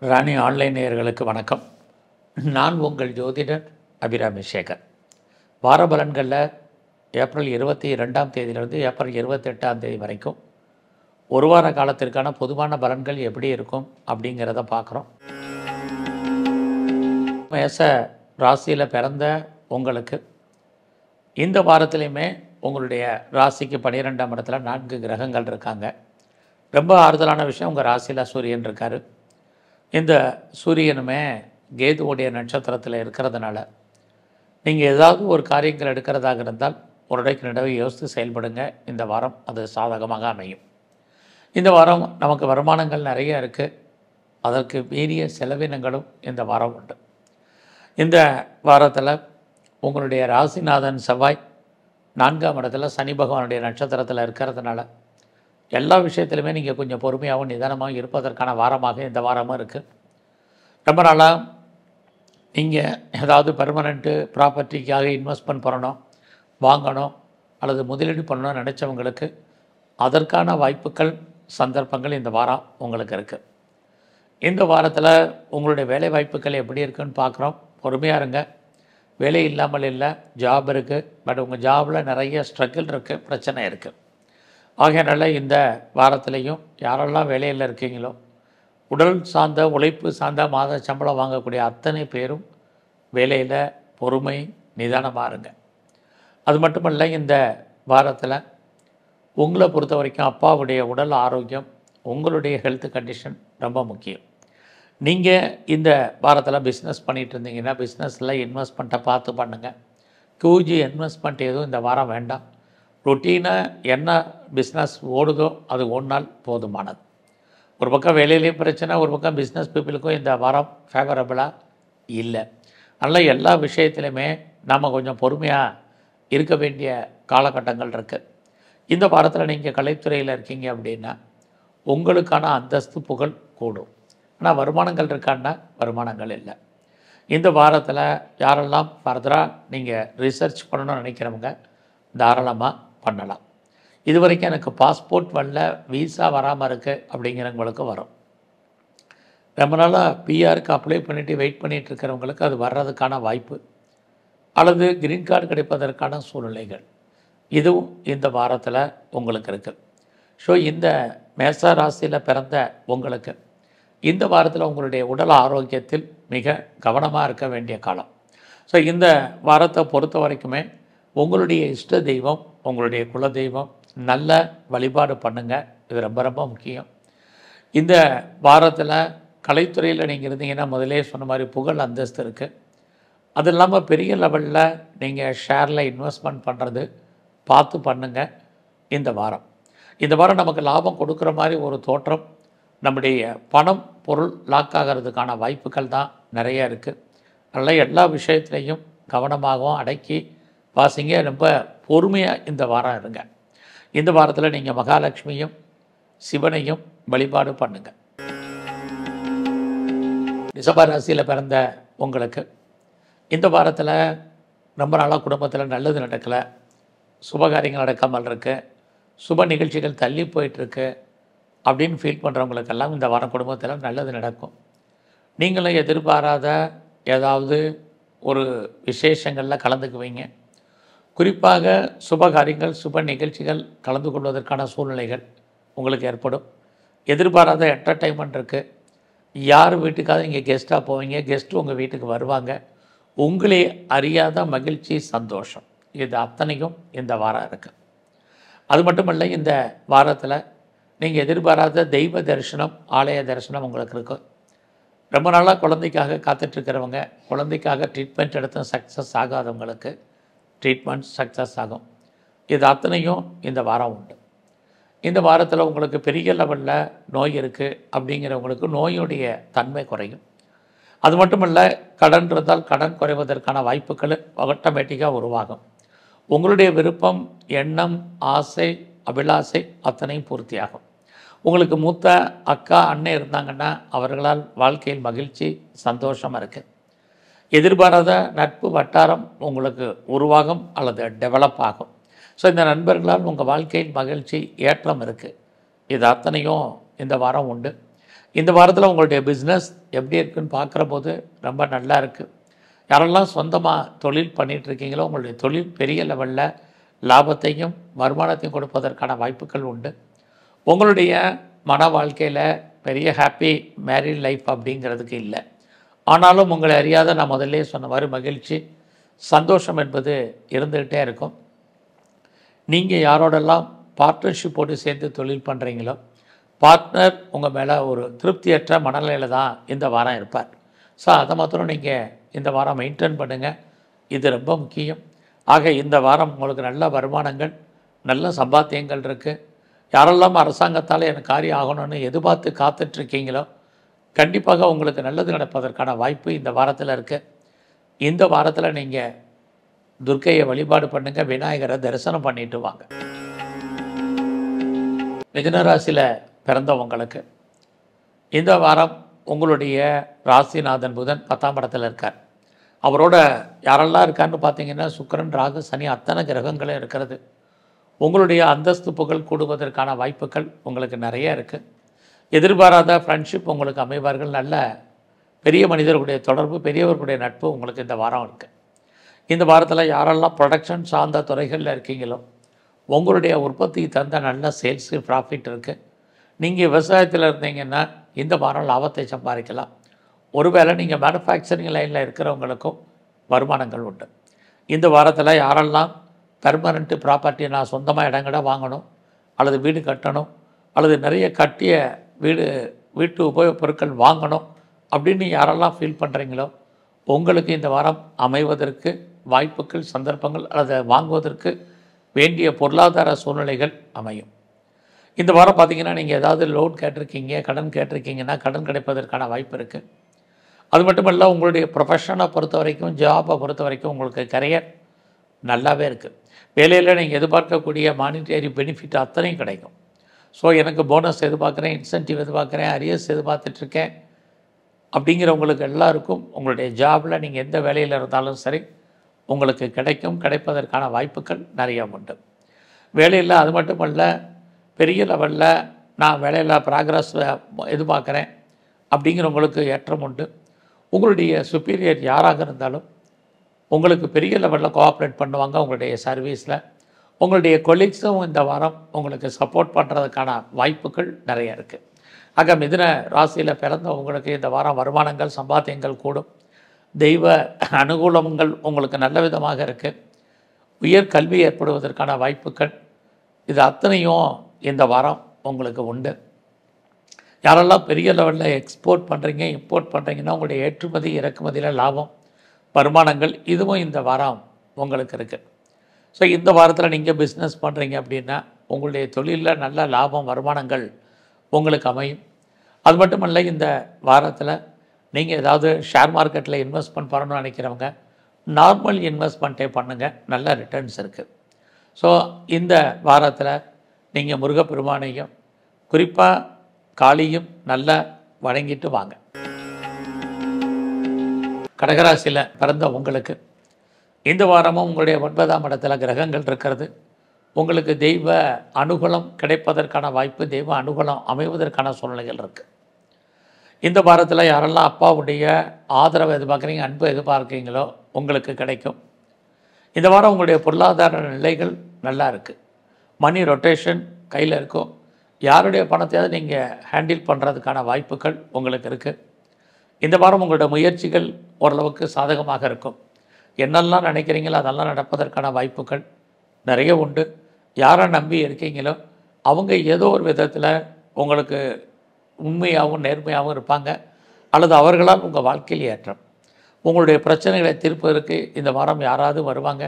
ராணி online நேயர்களுக்கு வணக்கம். நான் உங்கள் ஜோதிடர் அபிராமி சேகர். வார பலன்களில் ஏப்ரல் 22ஆம் தேதியிலிருந்து ஏப்ரல் 28ஆம் தேதி வரைக்கும் ஒரு வார காலத்திற்கான பொதுவான பலன்கள் எப்படி இருக்கும் அப்படிங்கிறத பார்க்குறோம். மேச ராசியில் பிறந்த உங்களுக்கு இந்த வாரத்திலையுமே உங்களுடைய ராசிக்கு 12ஆம் இடத்துல 4 கிரகங்கள் இருக்காங்க. ரொம்ப ஆறுதலான விஷயம், உங்கள் ராசியில் சூரியன் இருக்கார். இந்த சூரியனுமே கேதுவுடைய நட்சத்திரத்தில் இருக்கிறதுனால நீங்கள் ஏதாவது ஒரு காரியங்கள் எடுக்கிறதாக இருந்தால் ஒரு இடைக்கு நடவை யோசித்து செயல்படுங்க. இந்த வாரம் அது சாதகமாக அமையும். இந்த வாரம் நமக்கு வருமானங்கள் நிறைய இருக்குது, அதற்கு மீறிய செலவினங்களும் இந்த வாரம் உண்டு. இந்த வாரத்தில் உங்களுடைய ராசிநாதன் செவ்வாய் 4ஆம் இடத்துல சனி பகவானுடைய நட்சத்திரத்தில் இருக்கிறதுனால எல்லா விஷயத்திலுமே நீங்கள் கொஞ்சம் பொறுமையாகவும் நிதானமாகவும் இருப்பதற்கான வாரமாக இந்த வாரமும் இருக்குது. ரொம்ப நாளாக நீங்கள் ஏதாவது பெர்மனண்ட்டு ப்ராப்பர்ட்டிக்காக இன்வெஸ்ட்மெண்ட் பண்ணணும், வாங்கணும் அல்லது முதலீடு பண்ணணும்னு நினச்சவங்களுக்கு அதற்கான வாய்ப்புகள் சந்தர்ப்பங்கள் இந்த வாரம் உங்களுக்கு இருக்குது. இந்த வாரத்தில் உங்களுடைய வேலை வாய்ப்புகள் எப்படி இருக்குன்னு பார்க்குறோம். பொறுமையாக இருங்க. வேலை இல்லாமல் இல்லை, ஜாப் இருக்குது. பட் உங்கள் ஜாபில் நிறைய ஸ்ட்ரகிள் இருக்குது, பிரச்சனை இருக்குது. ஆகையினால இந்த வாரத்திலையும் யாரெல்லாம் வேலையில் இருக்கீங்களோ, உடல் சார்ந்த உழைப்பு சார்ந்த மாத சம்பளம் வாங்கக்கூடிய அத்தனை பேரும் வேலையில் பொறுமை நிதானமாக இருங்க. அது மட்டுமல்ல, இந்த வாரத்தில் உங்களை பொறுத்த வரைக்கும் அப்பாவுடைய உடல் ஆரோக்கியம், உங்களுடைய ஹெல்த் கண்டிஷன் ரொம்ப முக்கியம். நீங்கள் இந்த வாரத்தில் பிஸ்னஸ் பண்ணிகிட்டு இருந்தீங்கன்னா பிஸ்னஸில் இன்வெஸ்ட்மெண்ட்டை பார்த்து பண்ணுங்கள். ஹியூஜ் இன்வெஸ்ட்மெண்ட் எதுவும் இந்த வாரம் வேண்டாம். ரொட்டீனாக என்ன பிஸ்னஸ் ஓடுதோ அது ஓடினால் போதுமானது. ஒரு பக்கம் வேலையிலையும் பிரச்சனை, ஒரு பக்கம் பிஸ்னஸ் பீப்புளுக்கும் இந்த வாரம் ஃபேவரபுளாக இல்லை. அதனால் எல்லா விஷயத்துலையுமே நாம் கொஞ்சம் பொறுமையாக இருக்க வேண்டிய காலகட்டங்கள் இருக்குது. இந்த வாரத்தில் நீங்கள் கலைத்துறையில் இருக்கீங்க அப்படின்னா உங்களுக்கான அந்தஸ்து புகழ் கூடும். ஆனால் வருமானங்கள் இருக்கான்னா வருமானங்கள் இல்லை. இந்த வாரத்தில் யாரெல்லாம் ஃபர்தராக நீங்கள் ரிசர்ச் பண்ணணும்னு நினைக்கிறவங்க தாராளமாக பண்ணலாம். இது வரைக்கும் எனக்கு பாஸ்போர்ட் வரல, வீசா வராமல் இருக்குது அப்படிங்கிறவங்களுக்கு வரும். ரொம்ப நாளாக பிஆருக்கு அப்ளை பண்ணிவிட்டு வெயிட் பண்ணிகிட்டு இருக்கிறவங்களுக்கு அது வர்றதுக்கான வாய்ப்பு அல்லது க்ரீன் கார்டு கிடைப்பதற்கான சூழ்நிலைகள் இதுவும் இந்த வாரத்தில் உங்களுக்கு இருக்குது. ஸோ இந்த மேச ராசியில் பிறந்த உங்களுக்கு இந்த வாரத்தில் உங்களுடைய உடல் ஆரோக்கியத்தில் மிக கவனமாக இருக்க வேண்டிய காலம். ஸோ இந்த வாரத்தை பொறுத்த வரைக்குமே உங்களுடைய இஷ்ட தெய்வம், உங்களுடைய குல தெய்வம் நல்ல வழிபாடு பண்ணுங்கள். இது ரொம்ப ரொம்ப முக்கியம். இந்த வாரத்தில் கலைத்துறையில் நீங்கள் இருந்தீங்கன்னா முதலே சொன்ன மாதிரி புகழ் அந்தஸ்து இருக்குது. அது இல்லாமல் பெரிய லெவலில் நீங்கள் ஷேரில் இன்வெஸ்ட்மெண்ட் பண்ணுறது பார்த்து பண்ணுங்கள். இந்த வாரம் நமக்கு லாபம் கொடுக்குற மாதிரி ஒரு தோற்றம், நம்முடைய பணம் பொருள் லாக் ஆகிறதுக்கான வாய்ப்புகள் தான் நிறைய இருக்குது. அதனால் எல்லா விஷயத்துலையும் கவனமாகவும் அடக்கி வாசிங்க. ரொம்ப பொறுமையாக இந்த வாரம் இருங்க. இந்த வாரத்தில் நீங்கள் மகாலட்சுமியும் சிவனையும் வழிபாடு பண்ணுங்கள். ரிஷப ராசியில் பிறந்த உங்களுக்கு இந்த வாரத்தில் ரொம்ப நாளாக குடும்பத்தில் நல்லது நடக்கலை, சுபகாரியங்கள் நடக்காமல் இருக்குது, சுப நிகழ்ச்சிகள் தள்ளி போயிட்டுருக்கு அப்படின்னு ஃபீல் பண்ணுறவங்களுக்கெல்லாம் இந்த வாரம் குடும்பத்தில் நல்லது நடக்கும். நீங்களும் எதிர்பாராத ஏதாவது ஒரு விசேஷங்களில் கலந்துக்குவீங்க. குறிப்பாக சுபகாரியங்கள் சுப நிகழ்ச்சிகள் கலந்து கொள்வதற்கான சூழ்நிலைகள் உங்களுக்கு ஏற்படும். எதிர்பாராத என்டர்டைன்மெண்ட் இருக்குது. யார் வீட்டுக்காவது இங்கே கெஸ்ட்டாக போவீங்க, கெஸ்ட்டு உங்கள் வீட்டுக்கு வருவாங்க. உங்களே அறியாத மகிழ்ச்சி, சந்தோஷம் இது அத்தனையும் இந்த வாரம் இருக்குது. அது மட்டுமல்ல, இந்த வாரத்தில் நீங்கள் எதிர்பாராத தெய்வ தரிசனம், ஆலய தரிசனம் உங்களுக்கு இருக்கும். ரொம்ப நாளாக குழந்தைக்காக காத்துட்ருக்கிறவங்க, குழந்தைக்காக ட்ரீட்மெண்ட் எடுத்தும் சக்ஸஸ் ஆகாதவங்களுக்கு ட்ரீட்மெண்ட் சக்ஸஸ் ஆகும். இது அத்தனையும் இந்த வாரம் உண்டு. இந்த வாரத்தில் உங்களுக்கு பெரிய லெவலில் நோய் இருக்குது அப்படிங்கிறவங்களுக்கு நோயுடைய தன்மை குறையும். அது மட்டும் இல்லை, கடன் இருந்தால் கடன் குறைவதற்கான வாய்ப்புகள் ஆட்டோமேட்டிக்காக உருவாகும். உங்களுடைய விருப்பம், எண்ணம், ஆசை, அபிலாசை அத்தனையும் பூர்த்தியாகும். உங்களுக்கு மூத்த அக்கா அண்ணன் இருந்தாங்கன்னா அவர்களால் வாழ்க்கையில் மகிழ்ச்சி, சந்தோஷமாக இருக்குது. எதிர்பாராத நட்பு வட்டாரம் உங்களுக்கு உருவாகும் அல்லது டெவலப் ஆகும். ஸோ இந்த நண்பர்களால் உங்கள் வாழ்க்கையில் மகிழ்ச்சி, ஏற்றம் இருக்குது. இது அத்தனையும் இந்த வாரம் உண்டு. இந்த வாரத்தில் உங்களுடைய பிஸ்னஸ் எப்படி இருக்குன்னு பார்க்குற போது ரொம்ப நல்லா இருக்குது. யாரெல்லாம் சொந்தமாக தொழில் பண்ணிகிட்ருக்கீங்களோ உங்களுடைய தொழில் பெரிய லெவலில் லாபத்தையும் வருமானத்தையும் கொடுப்பதற்கான வாய்ப்புகள் உண்டு. உங்களுடைய மன வாழ்க்கையில் பெரிய ஹாப்பி மேரிட் லைஃப் அப்படிங்கிறதுக்கு இல்லை. ஆனாலும் உங்களை அறியாத நான் முதல்ல சொன்ன மாதிரி மகிழ்ச்சி சந்தோஷம் என்பது இருந்துக்கிட்டே இருக்கும். நீங்கள் யாரோடெல்லாம் பார்ட்னர்ஷிப் போட்டு சேர்ந்து தொழில் பண்ணுறீங்களோ பார்ட்னர் உங்கள் மேலே ஒரு திருப்தியற்ற மனநிலையில் தான் இந்த வாரம் இருப்பார். ஸோ அதை மாத்திரம் நீங்கள் இந்த வாரம் மெயின்டைன் பண்ணுங்கள். இது ரொம்ப முக்கியம். ஆக இந்த வாரம் உங்களுக்கு நல்ல வருமானங்கள் நல்ல சம்பாத்தியங்கள் இருக்குது. யாரெல்லாம் அரசாங்கத்தால் எனக்கு காரியம் ஆகணும்னு எதிர்பார்த்து காத்துட்ருக்கீங்களோ கண்டிப்பாக உங்களுக்கு நல்லது நடப்பதற்கான வாய்ப்பு இந்த வாரத்தில் இருக்குது. இந்த வாரத்தில் நீங்கள் துர்க்கையை வழிபாடு பண்ணுங்கள், விநாயகரை தரிசனம் பண்ணிட்டு வாங்க. மிதுன ராசியில் பிறந்தவங்களுக்கு இந்த வாரம் உங்களுடைய ராசிநாதன் புதன் 10ஆம் இடத்துல இருக்கார். அவரோட யாரெல்லாம் இருக்காருன்னு பார்த்தீங்கன்னா சுக்கிரன், ராகு, சனி அத்தனை கிரகங்களும் இருக்கிறது. உங்களுடைய அந்தஸ்து புகழ் கூடுவதற்கான வாய்ப்புகள் உங்களுக்கு நிறைய இருக்குது. எதிர்பாராத ஃப்ரெண்ட்ஷிப் உங்களுக்கு அமைவார்கள். நல்ல பெரிய மனிதர்களுடைய தொடர்பு, பெரியவர்களுடைய நட்பு உங்களுக்கு இந்த வாரம் இருக்குது. இந்த வாரத்தில் யாரெல்லாம் ப்ரொடக்ஷன் சார்ந்த துறைகளில் இருக்கீங்களோ உங்களுடைய உற்பத்தி தந்த நல்ல சேல்ஸு ப்ராஃபிட் இருக்குது. நீங்கள் விவசாயத்தில் இருந்தீங்கன்னா இந்த வாரம் லாபத்தை சம்பாதிக்கலாம். ஒருவேளை நீங்கள் மேனுஃபேக்சரிங் லைனில் இருக்கிறவங்களுக்கும் வருமானங்கள் உண்டு. இந்த வாரத்தில் யாரெல்லாம் பெர்மனண்ட்டு ப்ராப்பர்ட்டி நான் சொந்தமாக இடங்கட வாங்கணும் அல்லது வீடு கட்டணும் அல்லது நிறைய கட்டிய வீட்டு உபயோகப் பொருட்கள் வாங்கணும் அப்படின்னு யாரெல்லாம் ஃபீல் பண்ணுறீங்களோ உங்களுக்கு இந்த வாரம் அமைவதற்கு வாய்ப்புகள், சந்தர்ப்பங்கள் அல்லது வாங்குவதற்கு வேண்டிய பொருளாதார சூழ்நிலைகள் அமையும். இந்த வாரம் பார்த்திங்கன்னா நீங்கள் ஏதாவது லோன் கேட்டிருக்கீங்க, கடன் கேட்டிருக்கீங்கன்னா கடன் கிடைப்பதற்கான வாய்ப்பு இருக்குது. அது மட்டும் இல்லை, உங்களுடைய ப்ரொஃபஷனை பொறுத்த வரைக்கும், ஜாபை பொறுத்த வரைக்கும் உங்களுக்கு கரியர் நல்லாவே இருக்குது. வேலையில் நீங்கள் எதிர்பார்க்கக்கூடிய மானிட்டரி பெனிஃபிட் அத்தனையும் கிடைக்கும். ஸோ எனக்கு போனஸ் எதிர்பார்க்குறேன், இன்சென்டிவ் எதிர்பார்க்குறேன், அரியர்ஸ் எதிர்பார்த்துட்ருக்கேன் அப்படிங்கிறவங்களுக்கு எல்லாருக்கும் உங்களுடைய ஜாபில் நீங்கள் எந்த வேலையில் இருந்தாலும் சரி உங்களுக்கு கிடைப்பதற்கான வாய்ப்புகள் நிறையா உண்டு. வேலையில் அது மட்டும் இல்லை, பெரிய லெவலில் நான் வேலையில் ப்ராக்ரஸ் எதிர்பார்க்குறேன் அப்படிங்கிறவங்களுக்கு ஏற்றம் உண்டு. உங்களுடைய சுப்பீரியர் யாராக இருந்தாலும் உங்களுக்கு பெரிய லெவலில் கோஆப்ரேட் பண்ணுவாங்க. உங்களுடைய சர்வீஸில் உங்களுடைய கொலீக்ஸும் இந்த வாரம் உங்களுக்கு சப்போர்ட் பண்ணுறதுக்கான வாய்ப்புகள் நிறைய இருக்குது. ஆக மிதுன ராசியில் பிறந்த உங்களுக்கு இந்த வாரம் வருமானங்கள், சம்பாத்தியங்கள் கூடும். தெய்வ அனுகூலங்கள் உங்களுக்கு நல்ல விதமாக இருக்குது. உயர் கல்வி ஏற்படுவதற்கான வாய்ப்புகள் இது அத்தனையும் இந்த வாரம் உங்களுக்கு உண்டு. யாரெல்லாம் பெரிய லெவலில் எக்ஸ்போர்ட் பண்ணுறீங்க, இம்போர்ட் பண்ணுறீங்கன்னா உங்களுடைய ஏற்றுமதி இறக்குமதியில் லாபம், வருமானங்கள் இதுவும் இந்த வாரம் உங்களுக்கு இருக்குது. ஸோ இந்த வாரத்தில் நீங்கள் பிஸ்னஸ் பண்ணுறீங்க அப்படின்னா உங்களுடைய தொழிலில் நல்ல லாபம், வருமானங்கள் உங்களுக்கு அமையும். அது மட்டும் இல்லை, இந்த வாரத்தில் நீங்கள் ஏதாவது ஷேர் மார்க்கெட்டில் இன்வெஸ்ட்மெண்ட் பண்ணணும்னு நினைக்கிறவங்க நார்மல் இன்வெஸ்ட்மெண்ட்டே பண்ணுங்கள், நல்ல ரிட்டர்ன்ஸ் இருக்குது. ஸோ இந்த வாரத்தில் நீங்கள் முருகப்பெருமானையும் குறிப்பாக காளியும் நல்லா வணங்கிட்டு வாங்க. கடகராசியில் பிறந்த உங்களுக்கு இந்த வாரமும் உங்களுடைய 9ஆம் இடத்துல கிரகங்கள் இருக்கிறது. உங்களுக்கு தெய்வ அனுகூலம் கிடைப்பதற்கான வாய்ப்பு, தெய்வ அனுகூலம் அமைவதற்கான சூழ்நிலைகள் இருக்குது. இந்த வாரத்தில் யாரெல்லாம் அப்பாவுடைய ஆதரவை எதிர்பார்க்குறீங்க, அன்பு எதிர்பார்க்குறீங்களோ உங்களுக்கு கிடைக்கும். இந்த வாரம் உங்களுடைய பொருளாதார நிலைகள் நல்லா இருக்குது. மணி ரொட்டேஷன் கையில் இருக்கும். யாருடைய பணத்தையாவது நீங்கள் ஹேண்டில் பண்ணுறதுக்கான வாய்ப்புகள் உங்களுக்கு இருக்குது. இந்த வாரம் உங்களோட முயற்சிகள் ஓரளவுக்கு சாதகமாக இருக்கும். என்னெல்லாம் நினைக்கிறீங்களோ அதெல்லாம் நடப்பதற்கான வாய்ப்புகள் நிறைய உண்டு. யாரை நம்பி இருக்கீங்களோ அவங்க ஏதோ ஒரு விதத்தில் உங்களுக்கு உண்மையாகவும் நேர்மையாகவும் இருப்பாங்க அல்லது அவர்களால் உங்கள் வாழ்க்கையில் ஏற்றம். உங்களுடைய பிரச்சனைகளை தீர்ப்பதற்கு இந்த வாரம் யாராவது வருவாங்க.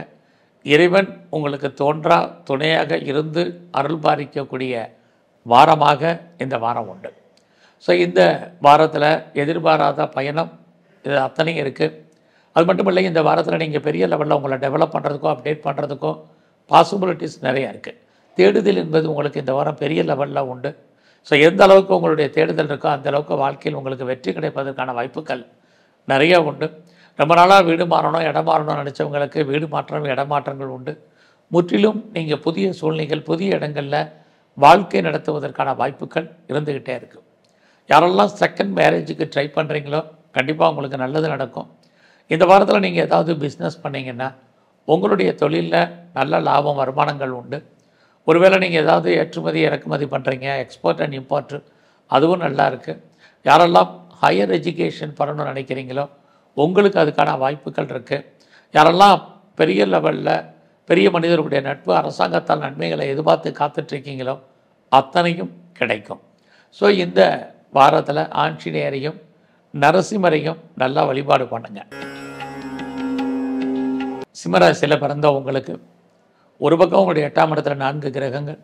இறைவன் உங்களுக்கு தோன்றா துணையாக இருந்து அருள் பாலிக்கக்கூடிய வாரமாக இந்த வாரம் உண்டு. ஸோ இந்த வாரத்தில் எதிர்பாராத பயணம் இது அத்தனையும் இருக்குது. அது மட்டும் இல்லை, இந்த வாரத்தில் நீங்கள் பெரிய லெவலில் உங்களை டெவலப் பண்ணுறதுக்கோ அப்டேட் பண்ணுறதுக்கோ பாசிபிலிட்டிஸ் நிறையா இருக்குது. தேடுதல் என்பது உங்களுக்கு இந்த வாரம் பெரிய லெவலில் உண்டு. ஸோ எந்த அளவுக்கு உங்களுடைய தேடுதல் இருக்கோ அந்த அளவுக்கு வாழ்க்கையில் உங்களுக்கு வெற்றி கிடைப்பதற்கான வாய்ப்புகள் நிறையா உண்டு. ரொம்ப நாளாக வீடு மாறணும், இடம் மாறணும்னு நினச்சவங்களுக்கு வீடு மாற்றம், இடமாற்றங்கள் உண்டு. முற்றிலும் நீங்கள் புதிய சூழ்நிலைகள், புதிய இடங்களில் வாழ்க்கை நடத்துவதற்கான வாய்ப்புகள் இருந்துக்கிட்டே இருக்குது. யாரெல்லாம் செகண்ட் மேரேஜுக்கு ட்ரை பண்ணுறீங்களோ கண்டிப்பாக உங்களுக்கு நல்லது நடக்கும். இந்த வாரத்தில் நீங்கள் ஏதாவது பிஸ்னஸ் பண்ணிங்கன்னா உங்களுடைய தொழிலில் நல்ல லாபம் வருமானங்கள் உண்டு. ஒருவேளை நீங்கள் ஏதாவது ஏற்றுமதி இறக்குமதி பண்ணுறீங்க, எக்ஸ்போர்ட் அண்ட் இம்போர்ட், அதுவும் நல்லா இருக்குது. யாரெல்லாம் ஹையர் எஜுகேஷன் பண்ணணும்னு நினைக்கிறீங்களோ உங்களுக்கு அதுக்கான வாய்ப்புகள் இருக்குது. யாரெல்லாம் பெரிய லெவலில் பெரிய மனிதர்களுடைய நட்பு, அரசாங்கத்தால் நன்மைகளை எதிர்பார்த்து காத்துட்ருக்கீங்களோ அத்தனையும் கிடைக்கும். ஸோ இந்த வாரத்தில் ஆஞ்சநேயரையும் நரசிம்மரையும் நல்லா வழிபாடு பண்ணுங்கள். சிம்மராசியில் பிறந்த உங்களுக்கு ஒரு பக்கம் உங்களுடைய 8ஆம் இடத்துல 4 கிரகங்கள்,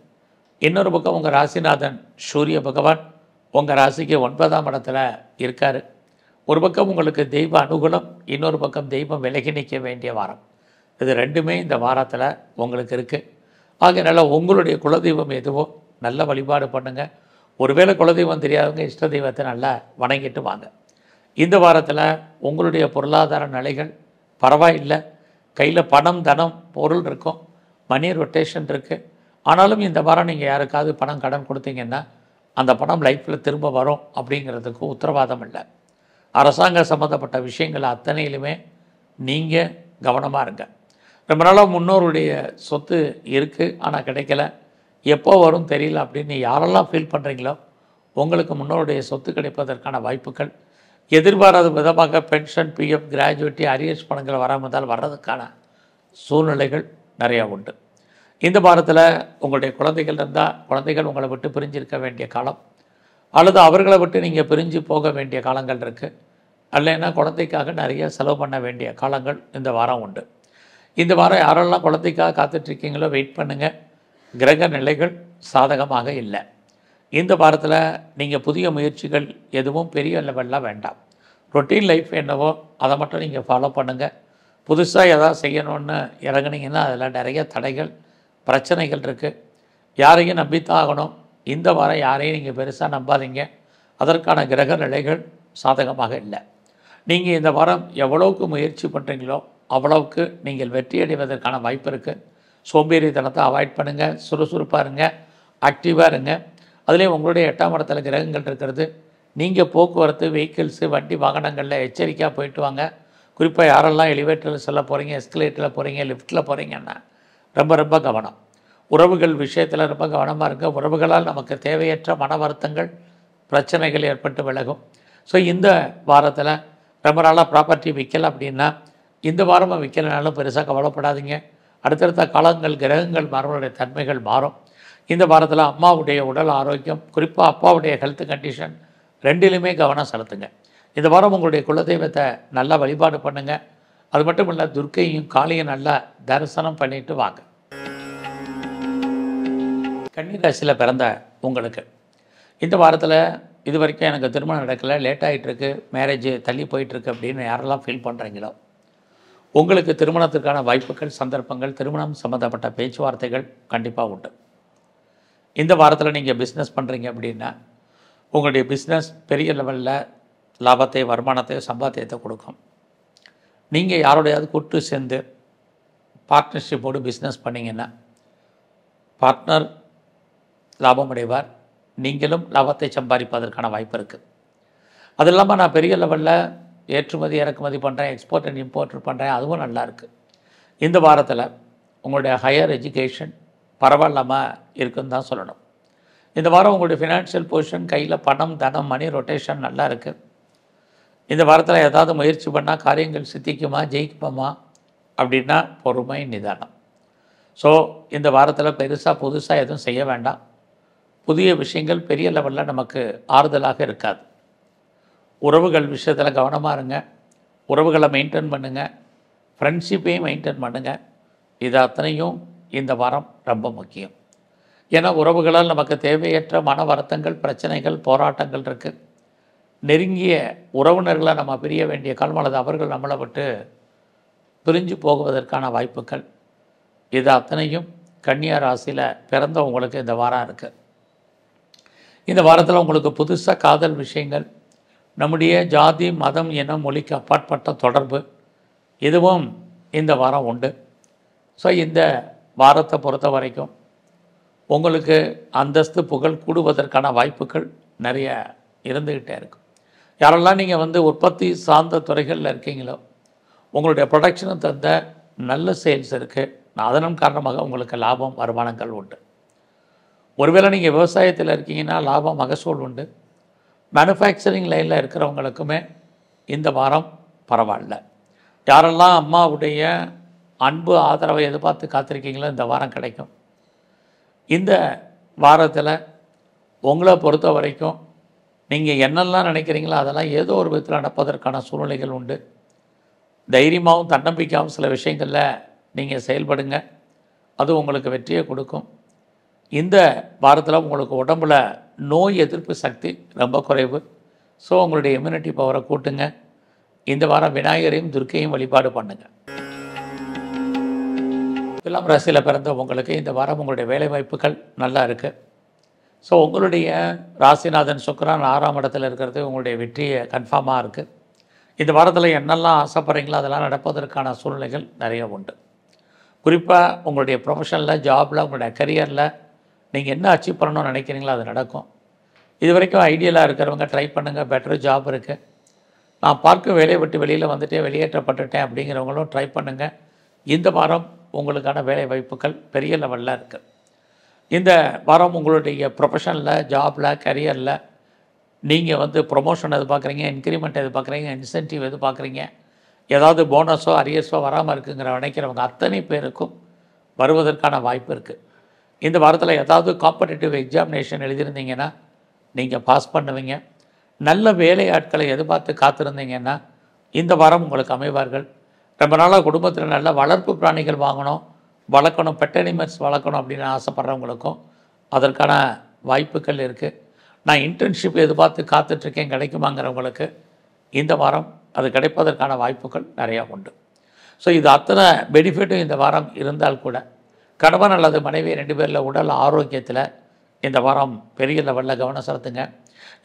இன்னொரு பக்கம் உங்கள் ராசிநாதன் சூரிய பகவான் உங்கள் ராசிக்கு 9ஆம் இடத்துல இருக்கார். ஒரு பக்கம் உங்களுக்கு தெய்வ அனுகூலம், இன்னொரு பக்கம் தெய்வம் விலகி நிற்க வேண்டிய வாரம். இது ரெண்டுமே இந்த வாரத்தில் உங்களுக்கு இருக்குது. ஆகையினால உங்களுடைய குலதெய்வம் எதுவோ நல்ல வழிபாடு பண்ணுங்கள். ஒருவேளை குலதெய்வம் தெரியாதவங்க இஷ்ட தெய்வத்தை நல்லா வணங்கிட்டு வாங்க. இந்த வாரத்தில் உங்களுடைய பொருளாதார நிலைகள் பரவாயில்லை. கையில் பணம், தனம், பொருள் இருக்கும், மணி ரொட்டேஷன் இருக்குது. ஆனாலும் இந்த வாரம் நீங்கள் யாருக்காவது பணம் கடன் கொடுத்தீங்கன்னா அந்த பணம் லைஃப்பில் திரும்ப வரும் அப்படிங்கிறதுக்கு உத்தரவாதம் இல்லை. அரசாங்க சம்மந்தப்பட்ட விஷயங்கள் அத்தனையிலுமே நீங்கள் கவனமாக இருங்க. ரொம்ப நாளாக முன்னோருடைய சொத்து இருக்குது ஆனால் கிடைக்கல, எப்போ வரும் தெரியல அப்படின்னு யாரெல்லாம் ஃபீல் பண்ணுறீங்களோ உங்களுக்கு முன்னோருடைய சொத்து கிடைப்பதற்கான வாய்ப்புகள், எதிர்பாராத விதமாக பென்ஷன், பிஎஃப், கிராஜுவிட்டி, அரியர்ஸ் பணங்கள் வராமல் வர்றதுக்கான சூழ்நிலைகள் நிறையா உண்டு. இந்த வாரத்தில் உங்களுடைய குழந்தைகள் இருந்தால் குழந்தைகள் உங்களை விட்டு பிரிஞ்சிருக்க வேண்டிய காலம், அல்லது அவர்களை விட்டு நீங்கள் பிரிஞ்சு போக வேண்டிய காலங்கள் இருக்குது. அல்லைன்னா குழந்தைக்காக நிறைய செலவு பண்ண வேண்டிய காலங்கள் இந்த வாரம் உண்டு. இந்த வாரம் யாரெல்லாம் குழந்தைக்காக காத்துட்ருக்கீங்களோ வெயிட் பண்ணுங்கள். கிரக நிலைகள் சாதகமாக இல்லை. இந்த வாரத்தில் நீங்கள் புதிய முயற்சிகள் எதுவும் பெரிய லெவலில் வேண்டாம். ரொட்டீன் லைஃப் என்னவோ அதை மட்டும் நீங்கள் ஃபாலோ பண்ணுங்கள். புதுசாக எதாவது செய்யணும்னு இறங்குனீங்கன்னா அதில் நிறைய தடைகள், பிரச்சனைகள் இருக்குது. யாரையும் நம்பித்தான் ஆகணும். இந்த வாரம் யாரையும் நீங்கள் பெருசாக நம்பாதீங்க. அதற்கான கிரக நிலைகள் சாதகமாக இல்லை. நீங்கள் இந்த வாரம் எவ்வளவுக்கு முயற்சி பண்ணுறீங்களோ அவ்வளவுக்கு நீங்கள் வெற்றி அடைவதற்கான வாய்ப்பு இருக்குது. சோம்பேறித்தனத்தை அவாய்ட் பண்ணுங்கள். சுறுசுறுப்பாக இருங்க, ஆக்டிவாக இருங்க. அதுலேயும் உங்களுடைய 8ஆம் இடத்துல கிரகங்கள் இருக்கிறது. நீங்கள் போக்குவரத்து, வெஹிக்கிள்ஸு, வண்டி வாகனங்களில் எச்சரிக்கையாக போயிட்டு வாங்க. குறிப்பாக யாரெல்லாம் எலிவேட்டரில் செல்ல போகிறீங்க, எஸ்கலேட்டரில் போகிறீங்க, லிஃப்ட்டில் போகிறீங்கன்னா ரொம்ப கவனம். உறவுகள் விஷயத்தில் ரொம்ப கவனமாக இருங்க. உறவுகளால் நமக்கு தேவையற்ற மன வருத்தங்கள், பிரச்சனைகள் ஏற்பட்டு விலகும். ஸோ இந்த வாரத்தில் ரொம்ப நாளாக ப்ராப்பர்ட்டி விற்கலை அப்படின்னா இந்த வாரமாக விற்கலைனாலும் பெருசாக கவலைப்படாதீங்க. அடுத்தடுத்த காலங்கள் கிரகங்கள் மாறுவடைய தன்மைகள் மாறும். இந்த வாரத்தில் அம்மாவுடைய உடல் ஆரோக்கியம், குறிப்பாக அப்பாவுடைய ஹெல்த் கண்டிஷன் ரெண்டிலுமே கவனம் செலுத்துங்க. இந்த வாரம் உங்களுடைய குலதெய்வத்தை நல்லா வழிபாடு பண்ணுங்கள். அது மட்டும் இல்லை, துர்க்கையும் காளியும் நல்லா தரிசனம் பண்ணிட்டு வாங்க. கன்னிராசியில் பிறந்த உங்களுக்கு இந்த வாரத்தில் இது வரைக்கும் எனக்கு திருமணம் நடக்கலை, லேட் ஆகிட்டுருக்கு, மேரேஜ் தள்ளி போயிட்டுருக்கு அப்படின்னு யாரெல்லாம் ஃபீல் பண்ணுறீங்களோ உங்களுக்கு திருமணத்திற்கான வாய்ப்புகள், சந்தர்ப்பங்கள், திருமணம் சம்மந்தப்பட்ட பேச்சுவார்த்தைகள் கண்டிப்பாக உண்டு. இந்த வாரத்தில் நீங்கள் பிஸ்னஸ் பண்ணுறீங்க அப்படின்னா உங்களுடைய பிஸ்னஸ் பெரிய லெவலில் லாபத்தை, வருமானத்தை, சம்பாத்தியத்தை கொடுக்கும். நீங்கள் யாரோடையாவது கூட்டு சேர்ந்து பார்ட்னர்ஷிப்போடு பிஸ்னஸ் பண்ணிங்கன்னா பார்ட்னர் லாபம் அடைவார், நீங்களும் லாபத்தை சம்பாதிப்பதற்கான வாய்ப்பு இருக்குது. அது இல்லாமல் நான் பெரிய லெவலில் ஏற்றுமதி இறக்குமதி பண்ணுறேன், எக்ஸ்போர்ட் அண்ட் இம்போர்ட் பண்ணுறேன், அதுவும் நல்லா இருக்குது. இந்த வாரத்தில் உங்களுடைய ஹையர் எஜுகேஷன் பரவாயில்லாமல் இருக்குன்னு தான் சொல்லணும். இந்த வாரம் உங்களுடைய ஃபினான்ஷியல் பொசிஷன், கையில் பணம், தனம், மணி ரொட்டேஷன் நல்லா இருக்குது. இந்த வாரத்தில் ஏதாவது முயற்சி பண்ணால் காரியங்கள் சித்திக்குமா, ஜெயிக்குமா அப்படின்னா பொறுமை, நிதானம். ஸோ இந்த வாரத்தில் பெருசாக புதுசாக எதுவும் செய்ய வேண்டாம். புதிய விஷயங்கள் பெரிய லெவலில் நமக்கு ஆறுதலாக இருக்காது. உறவுகள் விஷயத்தில் கவனமாக இருங்க. உறவுகளை மெயின்டைன் பண்ணுங்கள். ஃப்ரெண்ட்ஷிப்பையும் மெயின்டைன் பண்ணுங்கள். இது அத்தனையும் இந்த வாரம் ரொம்ப முக்கியம். ஏன்னா உறவுகளால் நமக்கு தேவையற்ற மன வருத்தங்கள், பிரச்சனைகள், போராட்டங்கள் இருக்குது. நெருங்கிய உறவினர்களை நம்ம பிரிய வேண்டிய காலம், அல்லது அவர்கள் நம்மளை விட்டு பிரிஞ்சு போகுவதற்கான வாய்ப்புகள், இது அத்தனையும் கன்னியா ராசியில் பிறந்த உங்களுக்கு இந்த வாரம் இருக்குது. இந்த வாரத்தில் உங்களுக்கு புதுசாக காதல் விஷயங்கள், நம்முடைய ஜாதி, மதம், இனம், மொழிக்கு அப்பாற்பட்ட தொடர்பு, இதுவும் இந்த வாரம் உண்டு. ஸோ இந்த வாரத்தை பொறுத்த வரைக்கும் உங்களுக்கு அந்தஸ்து, புகழ் கூடுவதற்கான வாய்ப்புகள் நிறைய இருந்துக்கிட்டே இருக்கும். யாரெல்லாம் நீங்கள் வந்து உற்பத்தி சார்ந்த துறைகளில் இருக்கீங்களோ உங்களுடைய ப்ரொடக்ஷனும் தந்த நல்ல சேல்ஸ் இருக்குது. அதன் காரணமாக உங்களுக்கு லாபம் வருமானங்கள் உண்டு. ஒருவேளை நீங்கள் விவசாயத்தில் இருக்கீங்கன்னா லாபம் மகசூல் உண்டு. மேனுஃபேக்சரிங் லைனில் இருக்கிறவங்களுக்குமே இந்த வாரம் பரவாயில்ல. யாரெல்லாம் அம்மாவுடைய அன்பு ஆதரவை எதிர்பார்த்து காத்திருக்கீங்களோ இந்த வாரம் கிடைக்கும். இந்த வாரத்தில் உங்களை பொறுத்த வரைக்கும் நீங்கள் என்னெல்லாம் நினைக்கிறீங்களோ அதெல்லாம் ஏதோ ஒரு விதத்தில் நடப்பதற்கான சூழ்நிலைகள் உண்டு. தைரியமாகவும் தன்னம்பிக்கையாகவும் சில விஷயங்களில் நீங்கள் செயல்படுங்க. அது உங்களுக்கு வெற்றியை கொடுக்கும். இந்த வாரத்தில் உங்களுக்கு உடம்புல நோய் எதிர்ப்பு சக்தி ரொம்ப குறைவு. ஸோ உங்களுடைய இம்யூனிட்டி பவரை கூட்டுங்க. இந்த வாரம் விநாயகரையும் துர்க்கையும் வழிபாடு பண்ணுங்கள். துலாம் ராசியில் பிறந்த உங்களுக்கு இந்த வாரம் உங்களுடைய வேலைவாய்ப்புகள் நல்லா இருக்குது. ஸோ உங்களுடைய ராசிநாதன் சுக்கிரன் 6ஆம் இடத்துல இருக்கிறது உங்களுடைய வெற்றியை கன்ஃபார்மாக இருக்குது. இந்த வாரத்தில் என்னெல்லாம் ஆசைப்படுறீங்களோ அதெல்லாம் நடப்பதற்கான சூழ்நிலைகள் நிறைய உண்டு. குறிப்பாக உங்களுடைய ப்ரொஃபஷனில், ஜாபில், உங்களுடைய கரியரில் நீங்கள் என்ன அச்சீவ் பண்ணணும்னு நினைக்கிறீங்களோ அது நடக்கும். இது வரைக்கும் ஐடியலாக இருக்கிறவங்க ட்ரை பண்ணுங்கள். பெட்டர் ஜாப் இருக்குது. நான் பார்க்கும் வேலையை விட்டு வெளியில் வந்துட்டே வெளியேற்றப்பட்டுட்டேன் அப்படிங்கிறவங்களும் ட்ரை பண்ணுங்கள். இந்த வாரம் உங்களுக்கான வேலை வாய்ப்புகள் பெரிய லெவலில் இருக்குது. இந்த வாரம் உங்களுடைய ப்ரொஃபஷனில், ஜாபில், கரியரில் நீங்கள் வந்து ப்ரொமோஷன் எதிர்பார்க்குறீங்க, இன்க்ரிமெண்ட் எதிர்பார்க்குறீங்க, இன்சென்டிவ் எதிர்பார்க்குறீங்க, ஏதாவது போனஸோ அரியர்ஸோ வராமல் இருக்குங்கிற நினைக்கிறவங்க அத்தனை பேருக்கும் வருவதற்கான வாய்ப்பு இருக்குது. இந்த வாரத்தில் ஏதாவது காம்படிட்டிவ் எக்ஸாமினேஷன் எழுதியிருந்தீங்கன்னா நீங்கள் பாஸ் பண்ணுவீங்க. நல்ல வேலையாட்களை எதிர்பார்த்து காத்திருந்தீங்கன்னா இந்த வாரம் உங்களுக்கு அமைவார்கள். ரொம்ப நாளாக குடும்பத்தில் நல்ல வளர்ப்பு பிராணிகள் வாங்கணும், வளர்க்கணும், பெட் அனிமல்ஸ் வளர்க்கணும் அப்படின்னு ஆசைப்பட்றவங்களுக்கும் அதற்கான வாய்ப்புகள் இருக்குது. நான் இன்டர்ன்ஷிப் எதிர்பார்த்து காத்துட்ருக்கேன் கிடைக்குமாங்கிறவங்களுக்கு இந்த வாரம் அது கிடைப்பதற்கான வாய்ப்புகள் நிறையா உண்டு. ஸோ இது அத்தனை பெனிஃபிட்டும் இந்த வாரம் இருந்தால் கூட கணவன் அல்லது மனைவி 2 பேரில் உடல் ஆரோக்கியத்தில் இந்த வாரம் பெரிய லெவலில் கவனம் செலுத்துங்க.